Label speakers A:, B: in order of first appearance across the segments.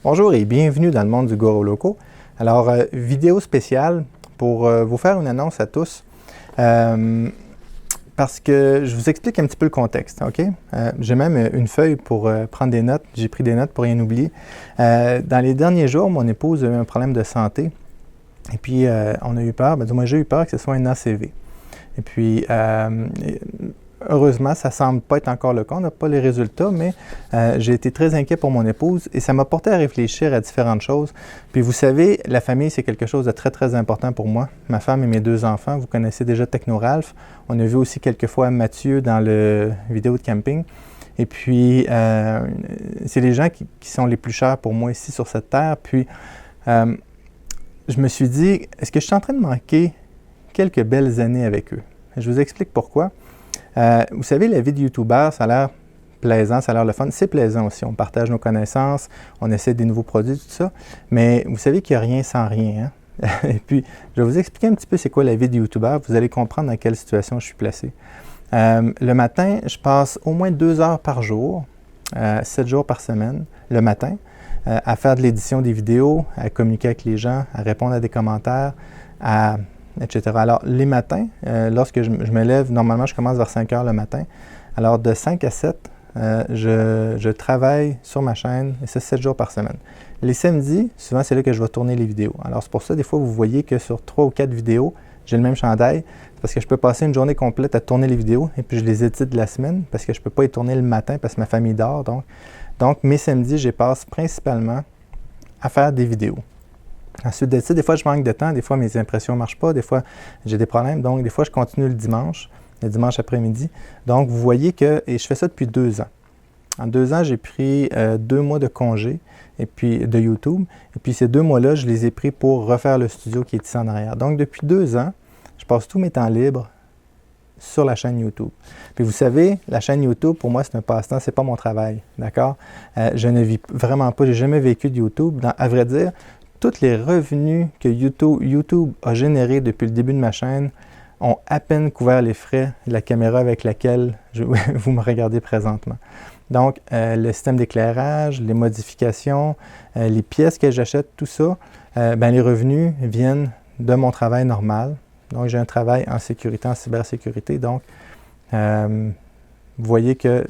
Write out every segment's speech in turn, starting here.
A: Bonjour et bienvenue dans le monde du Goro Loco. Alors, vidéo spéciale pour vous faire une annonce à tous. Parce que je vous explique un petit peu le contexte, OK? J'ai même une feuille pour prendre des notes. J'ai pris des notes pour rien oublier. Dans les derniers jours, mon épouse a eu un problème de santé. Et puis, on a eu peur, du moins j'ai eu peur que ce soit un ACV. Et puis, heureusement, ça ne semble pas être encore le cas, on n'a pas les résultats, mais j'ai été très inquiet pour mon épouse et ça m'a porté à réfléchir à différentes choses. Puis vous savez, la famille, c'est quelque chose de très, très important pour moi. Ma femme et mes deux enfants, vous connaissez déjà Techno-Ralph. On a vu aussi quelques fois Mathieu dans le vidéo de camping. Et puis, c'est les gens qui sont les plus chers pour moi ici sur cette terre. Puis, je me suis dit, est-ce que je suis en train de manquer quelques belles années avec eux? Je vous explique pourquoi. Vous savez, la vie de YouTuber, ça a l'air plaisant, ça a l'air le fun. C'est plaisant aussi. On partage nos connaissances, on essaie des nouveaux produits, tout ça. Mais vous savez qu'il n'y a rien sans rien. Hein? Et puis, je vais vous expliquer un petit peu c'est quoi la vie de YouTuber. Vous allez comprendre dans quelle situation je suis placé. Le matin, je passe au moins 2 heures par jour, 7 jours par semaine, le matin, à faire de l'édition des vidéos, à communiquer avec les gens, à répondre à des commentaires, etc. Alors, les matins, lorsque je me lève, normalement, je commence vers 5 heures le matin. Alors, de 5 à 7, je travaille sur ma chaîne, et c'est 7 jours par semaine. Les samedis, souvent, c'est là que je vais tourner les vidéos. Alors, c'est pour ça, des fois, vous voyez que sur 3 ou 4 vidéos, j'ai le même chandail, parce que je peux passer une journée complète à tourner les vidéos, et puis je les édite de la semaine, parce que je ne peux pas y tourner le matin, parce que ma famille dort. Donc mes samedis, je les passe principalement à faire des vidéos. Ensuite de ça, des fois, je manque de temps, des fois, mes impressions ne marchent pas, des fois, j'ai des problèmes. Donc, des fois, je continue le dimanche après-midi. Donc, vous voyez que, et je fais ça depuis 2 ans. En 2 ans, j'ai pris 2 mois de congé et puis de YouTube. Et puis, ces 2 mois-là, je les ai pris pour refaire le studio qui est ici en arrière. Donc, depuis 2 ans, je passe tous mes temps libres sur la chaîne YouTube. Puis vous savez, la chaîne YouTube, pour moi, c'est un passe-temps, c'est pas mon travail, d'accord? Je ne vis vraiment pas, j'ai jamais vécu de YouTube. À vrai dire, tous les revenus que YouTube a générés depuis le début de ma chaîne ont à peine couvert les frais de la caméra avec laquelle vous me regardez présentement. Donc, le système d'éclairage, les modifications, les pièces que j'achète, tout ça, les revenus viennent de mon travail normal. Donc, j'ai un travail en sécurité, en cybersécurité. Donc, vous voyez que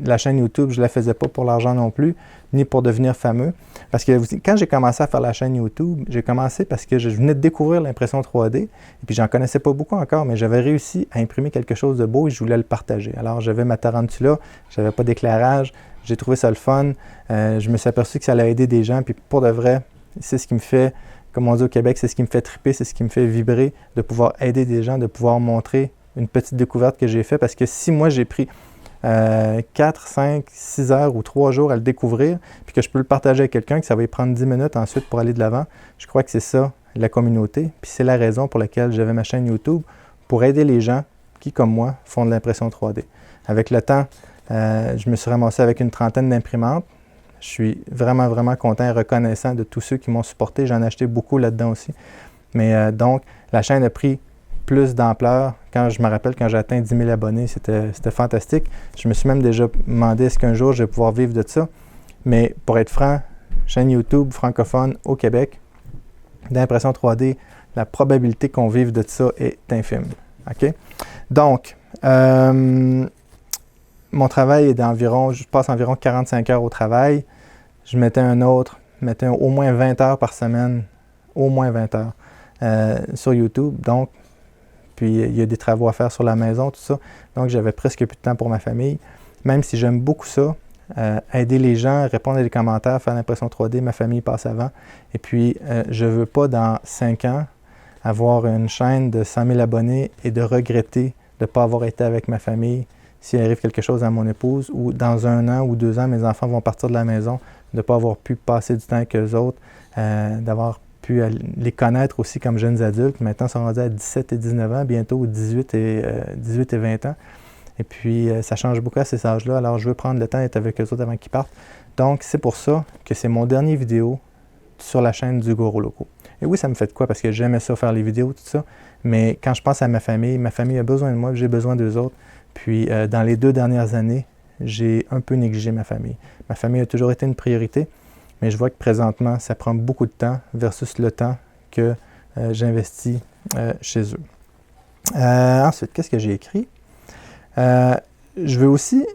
A: la chaîne YouTube, je ne la faisais pas pour l'argent non plus, ni pour devenir fameux. Parce que quand j'ai commencé à faire la chaîne YouTube, j'ai commencé parce que je venais de découvrir l'impression 3D. Et puis, j'en connaissais pas beaucoup encore, mais j'avais réussi à imprimer quelque chose de beau et je voulais le partager. Alors, j'avais ma Tarantula, je n'avais pas d'éclairage, j'ai trouvé ça le fun. Je me suis aperçu que ça allait aider des gens. Puis, pour de vrai, c'est ce qui me fait, comme on dit au Québec, c'est ce qui me fait triper, c'est ce qui me fait vibrer, de pouvoir aider des gens, de pouvoir montrer une petite découverte que j'ai faite. Parce que si moi, j'ai pris 4, 5, 6 heures ou 3 jours à le découvrir, puis que je peux le partager avec quelqu'un, que ça va y prendre 10 minutes ensuite pour aller de l'avant, je crois que c'est ça, la communauté. Puis c'est la raison pour laquelle j'avais ma chaîne YouTube, pour aider les gens qui, comme moi, font de l'impression 3D. Avec le temps, je me suis ramassé avec une trentaine d'imprimantes. Je suis vraiment, vraiment content et reconnaissant de tous ceux qui m'ont supporté. J'en ai acheté beaucoup là-dedans aussi. Mais donc, la chaîne a pris plus d'ampleur. Quand je me rappelle, quand j'ai atteint 10 000 abonnés, c'était fantastique. Je me suis même déjà demandé est-ce qu'un jour je vais pouvoir vivre de ça. Mais pour être franc, chaîne YouTube francophone au Québec, d'impression 3D, la probabilité qu'on vive de ça est infime. OK? Donc, mon travail est d'environ, je passe environ 45 heures au travail. Je mettais au moins 20 heures par semaine, au moins 20 heures sur YouTube. Donc, puis il y a des travaux à faire sur la maison, tout ça. Donc, j'avais presque plus de temps pour ma famille. Même si j'aime beaucoup ça, aider les gens, répondre à des commentaires, faire l'impression 3D, ma famille passe avant. Et puis, je ne veux pas dans 5 ans avoir une chaîne de 100 000 abonnés et de regretter de ne pas avoir été avec ma famille s'il arrive quelque chose à mon épouse ou dans 1 an ou 2 ans, mes enfants vont partir de la maison, de ne pas avoir pu passer du temps avec eux autres, d'avoir pu les connaître aussi comme jeunes adultes. Maintenant, ils sont rendus à 17 et 19 ans, bientôt 18 et 20 ans. Et puis, ça change beaucoup à ces âges-là. Alors, je veux prendre le temps d'être avec eux autres avant qu'ils partent. Donc, c'est pour ça que c'est mon dernier vidéo sur la chaîne du Goro Loco. Et oui, ça me fait de quoi? Parce que j'aimais ça, faire les vidéos, tout ça. Mais quand je pense à ma famille a besoin de moi, j'ai besoin d'eux autres. Puis, dans les 2 dernières années, j'ai un peu négligé ma famille. Ma famille a toujours été une priorité. mais je vois que présentement, ça prend beaucoup de temps versus le temps que j'investis chez eux. Ensuite, qu'est-ce que j'ai écrit? Je veux aussi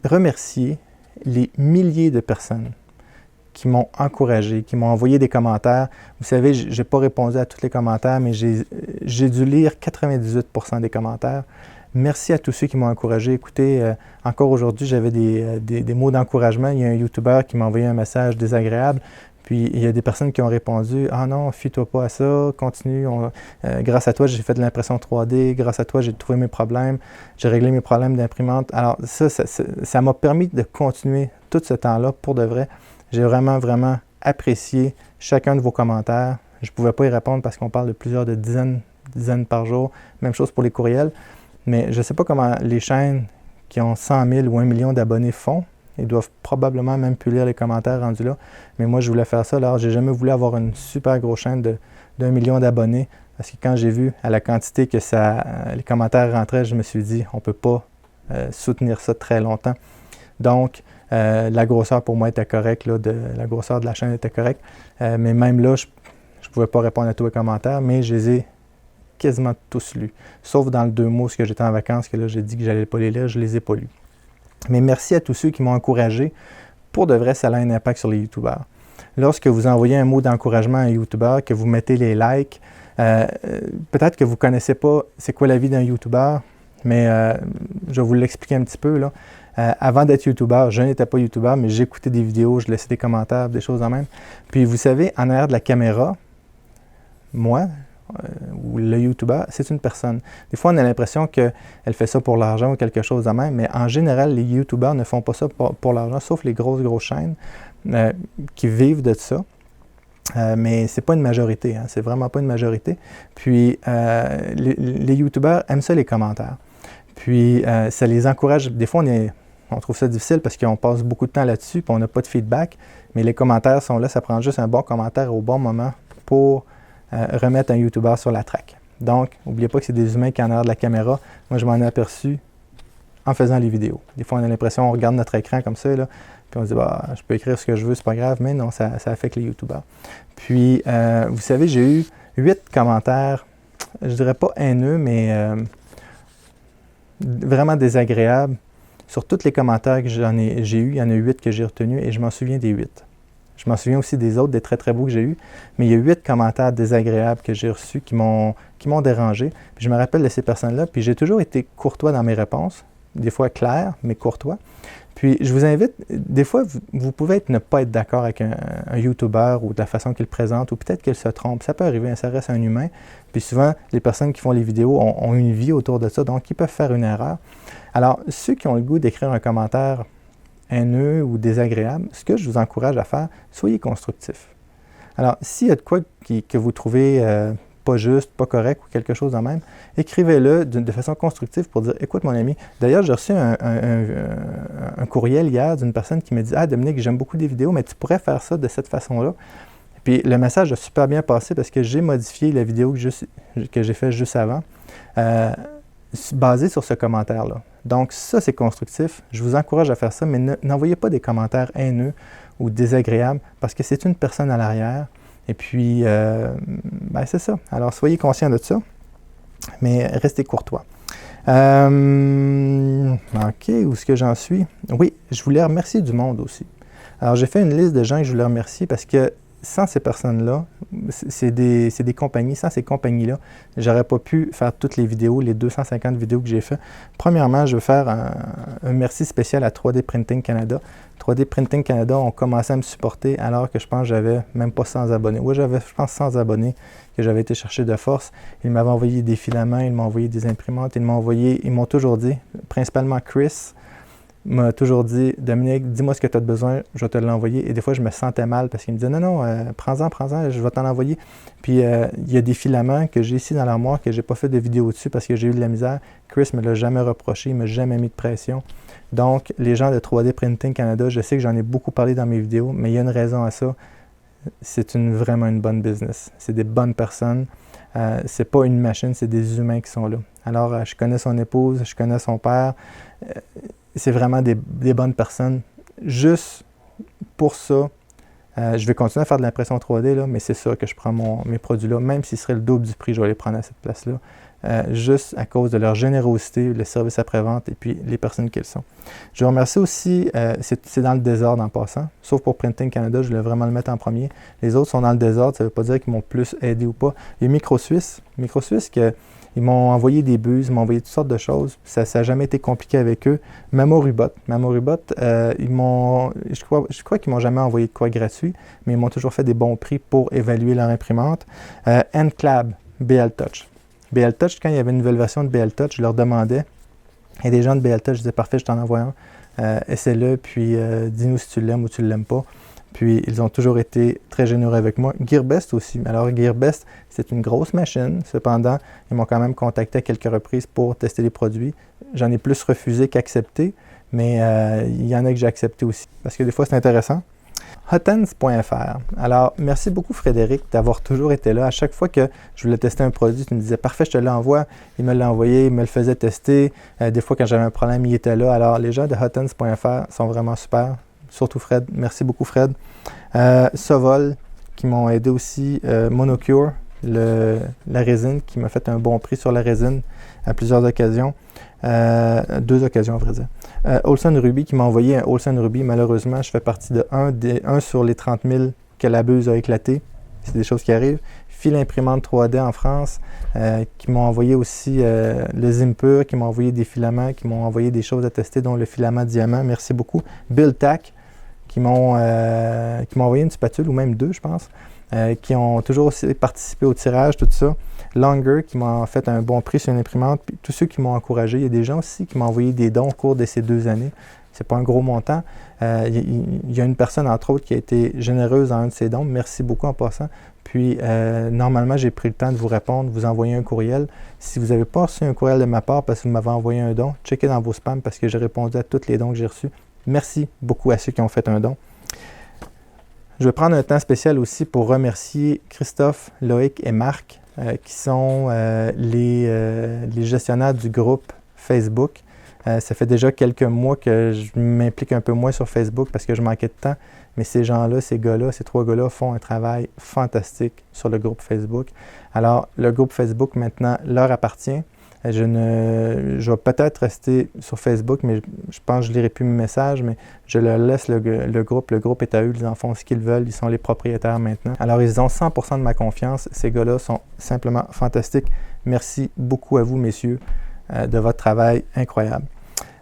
A: remercier les milliers de personnes qui m'ont encouragé, qui m'ont envoyé des commentaires. Vous savez, je n'ai pas répondu à tous les commentaires, mais j'ai dû lire 98% des commentaires. Merci à tous ceux qui m'ont encouragé. Écoutez, encore aujourd'hui, j'avais des mots d'encouragement. Il y a un YouTuber qui m'a envoyé un message désagréable. Puis il y a des personnes qui ont répondu « Ah non, fie-toi pas à ça, continue. Grâce à toi, j'ai fait de l'impression 3D. Grâce à toi, j'ai trouvé mes problèmes. J'ai réglé mes problèmes d'imprimante. » Alors ça m'a permis de continuer tout ce temps-là pour de vrai. J'ai vraiment, vraiment apprécié chacun de vos commentaires. Je ne pouvais pas y répondre parce qu'on parle de plusieurs dizaines par jour. Même chose pour les courriels. Mais je ne sais pas comment les chaînes qui ont 100 000 ou 1 million d'abonnés font. Ils doivent probablement même plus lire les commentaires rendus là. Mais moi, je voulais faire ça. Alors, j'ai jamais voulu avoir une super grosse chaîne d'1 million d'abonnés. Parce que quand j'ai vu à la quantité que les commentaires rentraient, je me suis dit, on ne peut pas soutenir ça très longtemps. Donc, la grosseur pour moi était correcte. La grosseur de la chaîne était correcte. Mais même là, je ne pouvais pas répondre à tous les commentaires, mais je les ai quasiment tous lus. Sauf dans le 2 mots, parce que j'étais en vacances, que là, j'ai dit que je n'allais pas les lire, je ne les ai pas lus. Mais merci à tous ceux qui m'ont encouragé. Pour de vrai, ça a un impact sur les YouTubeurs. Lorsque vous envoyez un mot d'encouragement à un YouTuber, que vous mettez les likes, peut-être que vous ne connaissez pas c'est quoi la vie d'un YouTuber, mais je vais vous l'expliquer un petit peu. Là. Avant d'être YouTuber, je n'étais pas YouTuber, mais j'écoutais des vidéos, je laissais des commentaires, des choses en même. Puis vous savez, en arrière de la caméra, moi, ou le YouTuber, c'est une personne. Des fois, on a l'impression qu'elle fait ça pour l'argent ou quelque chose de même, mais en général, les YouTubers ne font pas ça pour l'argent, sauf les grosses chaînes qui vivent de ça. Mais ce n'est pas une majorité, hein, c'est vraiment pas une majorité. Puis, les YouTubers aiment ça, les commentaires. Puis, ça les encourage. Des fois, on trouve ça difficile parce qu'on passe beaucoup de temps là-dessus puis on n'a pas de feedback, mais les commentaires sont là, ça prend juste un bon commentaire au bon moment pour remettre un YouTuber sur la track. Donc, n'oubliez pas que c'est des humains qui en arrière de la caméra. Moi, je m'en ai aperçu en faisant les vidéos. Des fois, on a l'impression, on regarde notre écran comme ça, là, puis on se dit, bah, je peux écrire ce que je veux, c'est pas grave, mais non, ça affecte les YouTubers. Puis, vous savez, j'ai eu 8 commentaires, je dirais pas haineux, mais vraiment désagréables. Sur tous les commentaires que j'ai eu, il y en a 8 que j'ai retenus et je m'en souviens des 8. Je m'en souviens aussi des autres, des très très beaux que j'ai eus, mais il y a 8 commentaires désagréables que j'ai reçus qui m'ont dérangé. Puis je me rappelle de ces personnes-là, puis j'ai toujours été courtois dans mes réponses, des fois clair, mais courtois. Puis je vous invite, des fois, vous pouvez ne pas être d'accord avec un YouTuber ou de la façon qu'il présente, ou peut-être qu'il se trompe. Ça peut arriver, ça reste un humain. Puis souvent, les personnes qui font les vidéos ont une vie autour de ça, donc ils peuvent faire une erreur. Alors, ceux qui ont le goût d'écrire un commentaire haineux ou désagréable, ce que je vous encourage à faire, soyez constructif. Alors, s'il y a de quoi que vous trouvez pas juste, pas correct ou quelque chose de même, écrivez-le de façon constructive pour dire « Écoute mon ami, d'ailleurs, j'ai reçu un courriel hier d'une personne qui me dit « Ah Dominique, j'aime beaucoup des vidéos, mais tu pourrais faire ça de cette façon-là. » Puis le message a super bien passé parce que j'ai modifié la vidéo que j'ai faite juste avant, basée sur ce commentaire-là. Donc ça, c'est constructif. Je vous encourage à faire ça, mais n'envoyez pas des commentaires haineux ou désagréables parce que c'est une personne à l'arrière. Et puis, c'est ça. Alors, soyez conscients de ça, mais restez courtois. OK, où est-ce que j'en suis? Oui, je voulais remercier du monde aussi. Alors, j'ai fait une liste de gens que je voulais remercier parce que sans ces personnes-là, c'est des compagnies, sans ces compagnies-là, j'aurais pas pu faire toutes les vidéos, les 250 vidéos que j'ai faites. Premièrement, je veux faire un merci spécial à 3D Printing Canada. 3D Printing Canada ont commencé à me supporter alors que je pense que j'avais même pas 100 abonnés. Oui, j'avais, je pense, 100 abonnés que j'avais été chercher de force. Ils m'avaient envoyé des filaments, ils m'ont envoyé des imprimantes, ils m'ont toujours dit, principalement Chris, m'a toujours dit « Dominique, dis-moi ce que tu as besoin, je vais te l'envoyer. » Et des fois, je me sentais mal parce qu'il me disait « Non, prends-en, je vais t'en envoyer. » Puis, il y a des filaments que j'ai ici dans l'armoire que je n'ai pas fait de vidéo dessus parce que j'ai eu de la misère. Chris ne me l'a jamais reproché, il ne m'a jamais mis de pression. Donc, les gens de 3D Printing Canada, je sais que j'en ai beaucoup parlé dans mes vidéos, mais il y a une raison à ça. C'est vraiment une bonne business. C'est des bonnes personnes. C'est pas une machine, c'est des humains qui sont là. Alors, je connais son épouse, je connais son père. C'est vraiment des bonnes personnes. Juste pour ça, Je vais continuer à faire de l'impression 3D, là, mais c'est sûr que je prends mes produits là, même s'ils seraient le double du prix, je vais les prendre à cette place-là. Juste à cause de leur générosité, le service après-vente et puis les personnes qu'elles sont. Je remercie aussi, c'est dans le désordre en passant, sauf pour Printing Canada, je voulais vraiment le mettre en premier. Les autres sont dans le désordre, ça ne veut pas dire qu'ils m'ont plus aidé ou pas. Il y a Microsuisse ils m'ont envoyé des buses, ils m'ont envoyé toutes sortes de choses. Ça n'a jamais été compliqué avec eux. Mamorubot, je crois qu'ils m'ont jamais envoyé de quoi gratuit, mais ils m'ont toujours fait des bons prix pour évaluer leur imprimante. Enclab, BL Touch. BL Touch, quand il y avait une nouvelle version de BL Touch, je leur demandais, et des gens de BL Touch, je disais parfait, je t'en envoie un, essaie-le, puis dis-nous si tu l'aimes ou tu ne l'aimes pas. Puis ils ont toujours été très généreux avec moi. Gearbest aussi. Alors Gearbest, c'est une grosse machine. Cependant, ils m'ont quand même contacté à quelques reprises pour tester les produits. J'en ai plus refusé qu'accepté, mais il y en a que j'ai accepté aussi. Parce que des fois, c'est intéressant. Hotens.fr. Alors, merci beaucoup Frédéric d'avoir toujours été là. À chaque fois que je voulais tester un produit, tu me disais « Parfait, je te l'envoie ». Il me l'a envoyé, il me le faisait tester. Des fois, quand j'avais un problème, il était là. Alors, les gens de Hotens.fr sont vraiment super. Surtout Fred. Merci beaucoup Fred. Sovol, qui m'ont aidé aussi. Monocure, la résine, qui m'a fait un bon prix sur la résine à plusieurs occasions. 2 occasions, à vrai dire. Olsen Ruby, qui m'a envoyé un Olsen Ruby. Malheureusement, je fais partie de 1 sur les 30 000 que la buse a éclaté. C'est des choses qui arrivent. Fil imprimante 3D en France, qui m'ont envoyé aussi le Zimpur, qui m'ont envoyé des filaments, qui m'ont envoyé des choses à tester, dont le filament diamant. Merci beaucoup. BuildTac, qui m'ont envoyé une spatule, ou même 2, je pense, qui ont toujours aussi participé au tirage, tout ça. Longer, qui m'a fait un bon prix sur une imprimante. Puis tous ceux qui m'ont encouragé. Il y a des gens aussi qui m'ont envoyé des dons au cours de ces 2 années. C'est pas un gros montant. Il y a une personne, entre autres, qui a été généreuse dans un de ces dons. Merci beaucoup en passant. Puis, normalement, j'ai pris le temps de vous répondre, vous envoyer un courriel. Si vous n'avez pas reçu un courriel de ma part parce que vous m'avez envoyé un don, checkez dans vos spams parce que j'ai répondu à tous les dons que j'ai reçus. Merci beaucoup à ceux qui ont fait un don. Je vais prendre un temps spécial aussi pour remercier Christophe, Loïc et Marc, qui sont les gestionnaires du groupe Facebook. Ça fait déjà quelques mois que je m'implique un peu moins sur Facebook parce que je manquais de temps. Mais ces gens-là, ces 3 gars-là font un travail fantastique sur le groupe Facebook. Alors, le groupe Facebook, maintenant, leur appartient. Je vais peut-être rester sur Facebook, mais je pense que je ne lirai plus mes messages, mais je leur laisse le groupe. Le groupe est à eux, ils en font ce qu'ils veulent, ils sont les propriétaires maintenant. Alors, ils ont 100% de ma confiance. Ces gars-là sont simplement fantastiques. Merci beaucoup à vous, messieurs, de votre travail incroyable.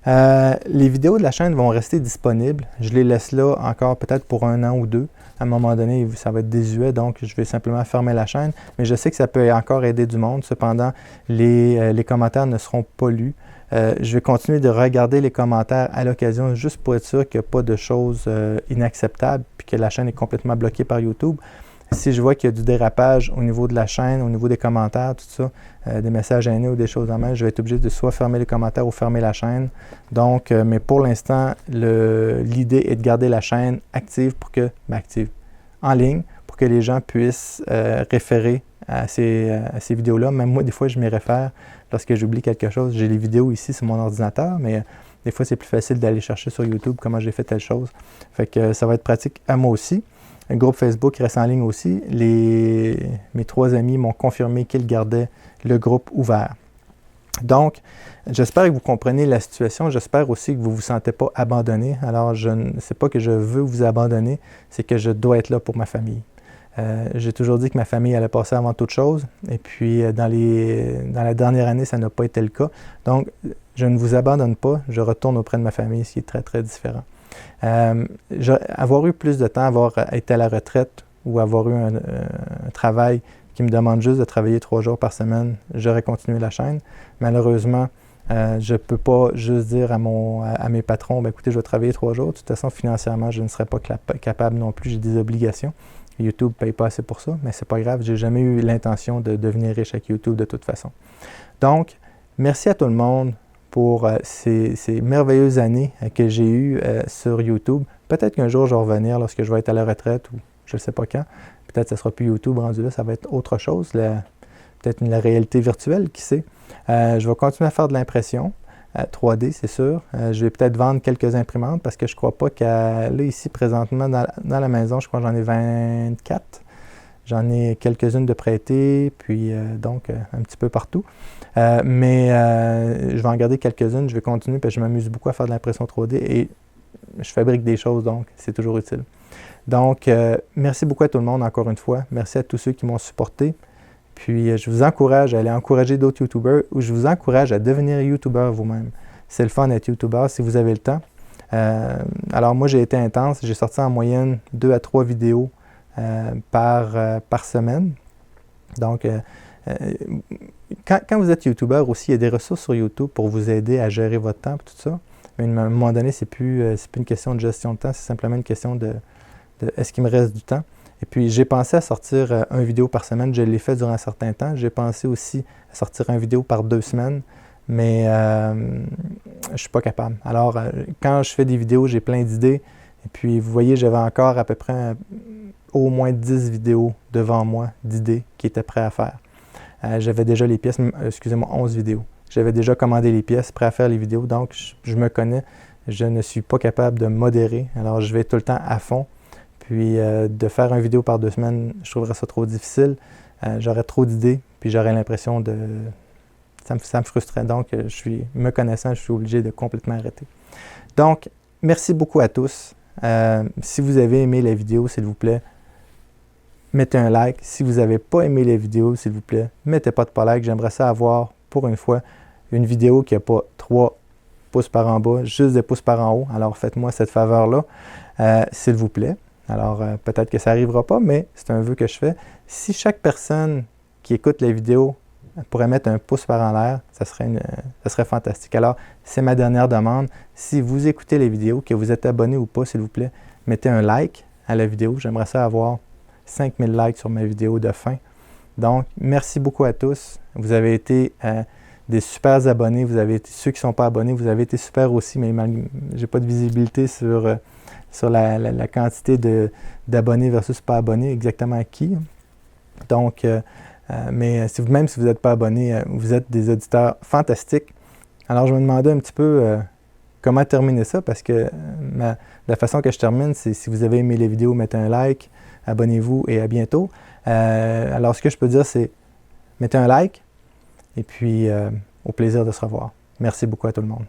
A: Les vidéos de la chaîne vont rester disponibles. Je les laisse là encore peut-être pour 1 an ou 2. À un moment donné, ça va être désuet, donc je vais simplement fermer la chaîne. Mais je sais que ça peut encore aider du monde. Cependant, les commentaires ne seront pas lus. Je vais continuer de regarder les commentaires à l'occasion, juste pour être sûr qu'il n'y a pas de choses inacceptables puis que la chaîne est complètement bloquée par YouTube. Si je vois qu'il y a du dérapage au niveau de la chaîne, au niveau des commentaires, tout ça, des messages haineux ou des choses en même, je vais être obligé de soit fermer les commentaires ou fermer la chaîne. Donc, mais pour l'instant, l'idée est de garder la chaîne active en ligne, pour que les gens puissent référer à ces vidéos-là. Même moi, des fois, je m'y réfère lorsque j'oublie quelque chose. J'ai les vidéos ici sur mon ordinateur, mais des fois, c'est plus facile d'aller chercher sur YouTube comment j'ai fait telle chose. Fait que ça va être pratique à moi aussi. Le groupe Facebook reste en ligne aussi. Mes 3 amis m'ont confirmé qu'ils gardaient le groupe ouvert. Donc, j'espère que vous comprenez la situation. J'espère aussi que vous ne vous sentez pas abandonné. Alors, c'est pas que je veux vous abandonner, c'est que je dois être là pour ma famille. J'ai toujours dit que ma famille allait passer avant toute chose. Et puis, dans la dernière année, ça n'a pas été le cas. Donc, je ne vous abandonne pas. Je retourne auprès de ma famille, ce qui est très, très différent. Avoir eu plus de temps, avoir été à la retraite ou avoir eu un travail qui me demande juste de travailler 3 jours par semaine, j'aurais continué la chaîne. Malheureusement, je ne peux pas juste dire à mes patrons, écoutez, je vais travailler 3 jours. De toute façon, financièrement, je ne serais pas capable non plus. J'ai des obligations. YouTube ne paye pas assez pour ça, mais c'est pas grave. Je n'ai jamais eu l'intention de devenir riche avec YouTube de toute façon. Donc, merci à tout le monde pour ces merveilleuses années que j'ai eues sur YouTube. Peut-être qu'un jour, je vais revenir lorsque je vais être à la retraite ou je ne sais pas quand. Peut-être que ce ne sera plus YouTube rendu là, ça va être autre chose, peut-être la réalité virtuelle, qui sait. Je vais continuer à faire de l'impression. 3D, c'est sûr. Je vais peut-être vendre quelques imprimantes parce que je ne crois pas là, ici, présentement, dans la maison, je crois que j'en ai 24. J'en ai quelques-unes de prêtées, puis donc un petit peu partout. Mais je vais en garder quelques-unes, je vais continuer parce que je m'amuse beaucoup à faire de l'impression 3D et je fabrique des choses, donc c'est toujours utile. Donc, merci beaucoup à tout le monde encore une fois. Merci à tous ceux qui m'ont supporté. Puis, je vous encourage à aller encourager d'autres YouTubers ou je vous encourage à devenir YouTuber vous-même. C'est le fun d'être YouTuber si vous avez le temps. Alors, moi, j'ai été intense. J'ai sorti en moyenne 2 à 3 vidéos par semaine. Donc, quand vous êtes YouTuber aussi, il y a des ressources sur YouTube pour vous aider à gérer votre temps et tout ça. Mais à un moment donné, c'est plus une question de gestion de temps, c'est simplement une question de est-ce qu'il me reste du temps. Et puis, j'ai pensé à sortir une vidéo par semaine. Je l'ai fait durant un certain temps. J'ai pensé aussi à sortir une vidéo par 2 semaines, mais je ne suis pas capable. Alors, quand je fais des vidéos, j'ai plein d'idées. Et puis, vous voyez, j'avais encore à peu près au moins 10 vidéos devant moi d'idées qui étaient prêtes à faire. J'avais déjà les pièces, excusez-moi, 11 vidéos. J'avais déjà commandé les pièces, prêt à faire les vidéos, donc je me connais. Je ne suis pas capable de modérer, alors je vais tout le temps à fond. Puis de faire une vidéo par 2 semaines, je trouverais ça trop difficile. J'aurais trop d'idées, puis j'aurais l'impression de... Ça me frustrerait. Donc, me connaissant, je suis obligé de complètement arrêter. Donc, merci beaucoup à tous. Si vous avez aimé la vidéo, s'il vous plaît, mettez un like. Si vous n'avez pas aimé la vidéo, s'il vous plaît, mettez pas de like. J'aimerais ça avoir, pour une fois, une vidéo qui n'a pas 3 pouces par en bas, juste des pouces par en haut. Alors, faites-moi cette faveur-là, s'il vous plaît. Alors, peut-être que ça n'arrivera pas, mais c'est un vœu que je fais. Si chaque personne qui écoute la vidéo pourrait mettre un pouce par en l'air, ça serait fantastique. Alors, c'est ma dernière demande. Si vous écoutez les vidéos, que vous êtes abonné ou pas, s'il vous plaît, mettez un like à la vidéo. J'aimerais ça avoir 5000 likes sur ma vidéo de fin. Donc, merci beaucoup à tous. Vous avez été des super abonnés. Vous avez été ceux qui ne sont pas abonnés. Vous avez été super aussi, mais je n'ai pas de visibilité sur la quantité d'abonnés versus pas abonnés, exactement à qui. Donc, mais même si vous n'êtes pas abonné, vous êtes des auditeurs fantastiques. Alors, je me demandais un petit peu comment terminer ça, parce que la façon que je termine, c'est si vous avez aimé les vidéos, mettez un like, abonnez-vous et à bientôt. Alors, ce que je peux dire, c'est mettez un like et puis au plaisir de se revoir. Merci beaucoup à tout le monde.